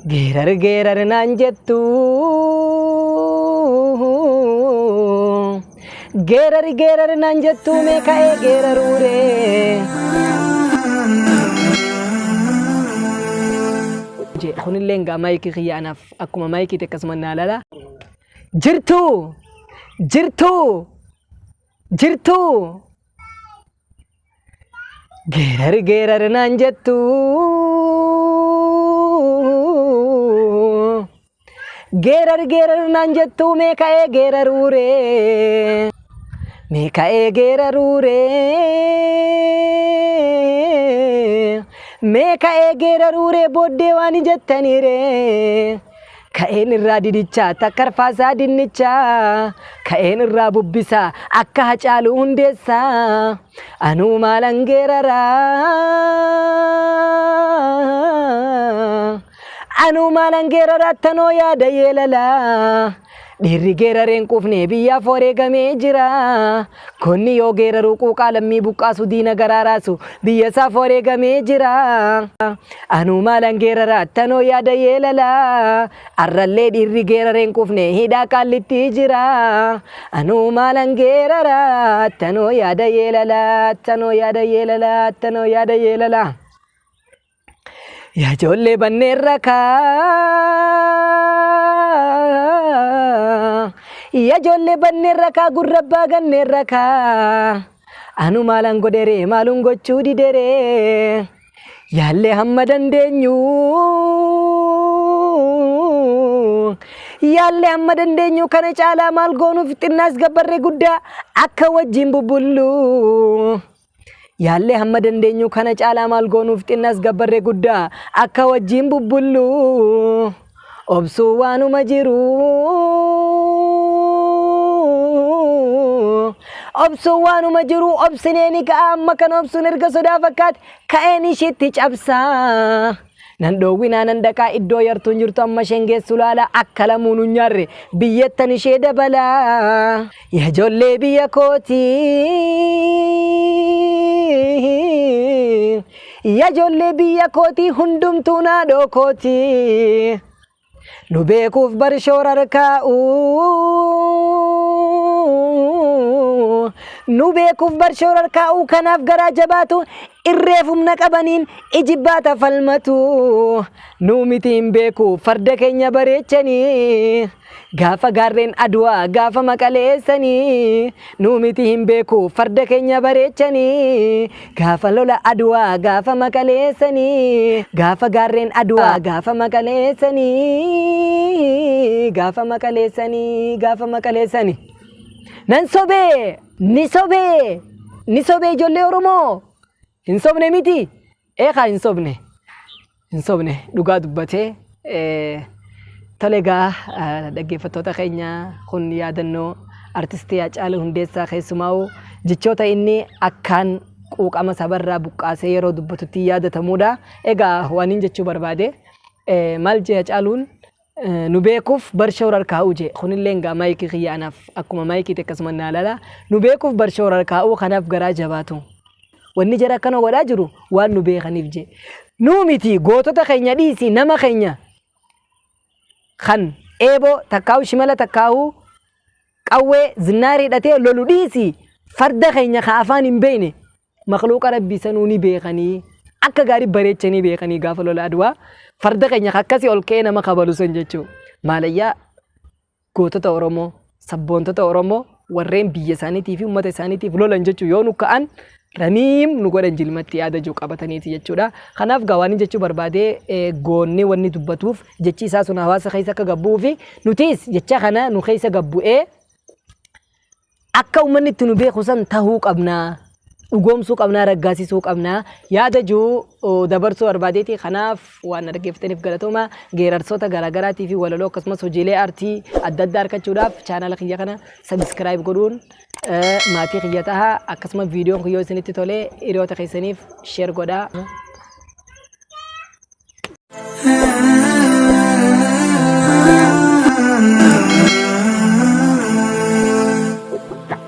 geerar naan jettu geerar naan jettu mee ka'ee geeraruure kunillee ngaa maayikii kiyyaanaaf akkuma maayikii akkasuma naalala jirtu geerar naan jettu geerar naan jettu mee ka'ee geeraruure mee ka'ee geeraruure mee ka'ee geeraruure booddee waan jettaniire ka'een irraa didichaa takkarfaasaa dinnichaa ka'een irraa bubbisaa akka hacaaluu hundeessaa anuu maalan geeraraa anuu maalan geeraraa tanoo yaada yeelalaa dhiirri geerareen quufnee biyyaaf wareegamee jira konni yoo geeraruu quuqaa lammii buqqaasu diina garaaraasu biyya isaaf wareegamee jira anuu maalan geeraraa tanoo yaada yeelalaa arrallee dhiirri geerareen quufnee hidhaa qaallitti jira anuu maalan geeraraa tanoo yaada yeelalaa tanoo yaada yeelalaa tanoo yaada yeelalaa yaa ijoollee banneen rakaa yaa ijoollee banneen rakaa gurrabbaa ganneen rakaa anu maalan godhere maalun gochuu didere yaallee hamma dandeenyu yaallee hamma dandeenyu kana caalaa maal goonuuf xinnaas gabbarre guddaa akka wajjin bubbullu yaallee hamma dandeenyu kana caalaa maal goonuuf xinnaas gabbarre guddaa akka wajjin bubbullu obsuu waanuma jiru obsuu waanuma jiru obsineeni ka'a amma kan obsuun erga sodaa fakkaate ka'een ishiitti cabsaa nan dhoowwinaa nan dhaqaa iddoo yartuun jirtu amma isheen geessu laala akka lamuun hin nyaarre biyyattan ishee dabalaa yaa ijoollee biyya kootii yaa ijoollee biyya kootii hundumtuu naadhoo kootii nu beekuuf bar shoorar kaa'u nu beekuuf bar shoorar kaa'u kanaaf garaa jabaatu irreef humna qabaniin ijibbaata falmatu nu miti hin beeku farda keenya bareechanii gaafa gaarreen aduwaa gaafa maqaleessanii nu miti hin beeku farda keenya bareechanii gaafa lola aduwaa gaafa maqaleessanii gaafa gaarreen aduwaa gaafa maqaleessanii gaafa maqaleessanii nan sobee ni sobee ijoollee Oromoo hin sobne miti eekaa hin sobne dhugaa dubbatee tolegaa dhaggeeffattoota keenya kun yaadannoo artistii Haacaaluu Hundeessaa keessumaa jechoota inni akkaan quuqama sabarraa buqqaasee yeroo dubbatutti yaadatamuudha. Egaa waan hin jechuu barbaade maal jee Haacaaluun nu beekuuf bar shoorar kaa'uu jee kunillee ngaa maayikii kiyyaanaaf akkuma maayikii akkasuma naalala nu beekuuf bar shoorar kaa'uu kanaaf garaa jabaatu wanni jara akkana godhaa jiru waan nu beekaniif jee nu miti gootota keenya dhiisi nama keenya kan eeboo takkaa'u shimala takkaa'u qawwee zinnaari hidhatee lolu dhiisi farda keenya ka afaan hin beekne makhluuqa rabbii sanuu ni beekanii akka gaarii bareechanii beekanii gaafa lola aduwaa farda keenya akkasii ol ka'ee nama kabalu san jechuu maalayyaa gootota Oromoo sabboontota Oromoo warreen biyya isaaniitiif uummata isaaniitiif lolan jechuu yoo nu ka'an ramiim nu godhan jilmatti yaada jiru qabataniiti jechuudha. Kanaaf gaawaan jechuu barbaadee goonnee wanni dubbatuuf jechi isaa sun hawaasa keessa akka gabbuu fi nutis jecha kana nu keessa gabbu'ee akka uummanni itti nu beeku san tahuu qabnaa. Dhugoomsuu qabnaa raggaasisuu qabnaa yaada jiru dabarsuu barbaadeeti. Kanaaf waan dhaggeeffataniif galatooma geerarsoota garaagaraatii fi walaloo akkasumas hojiilee aartii adda addaa argachuudhaaf chaanala kiyya kana sabiskiraayib godhuun maatii kiyya tahaa akkasumas viidiyoon kiyyoo isinitti tolee hiriyoota keessaniif sheer godhaa.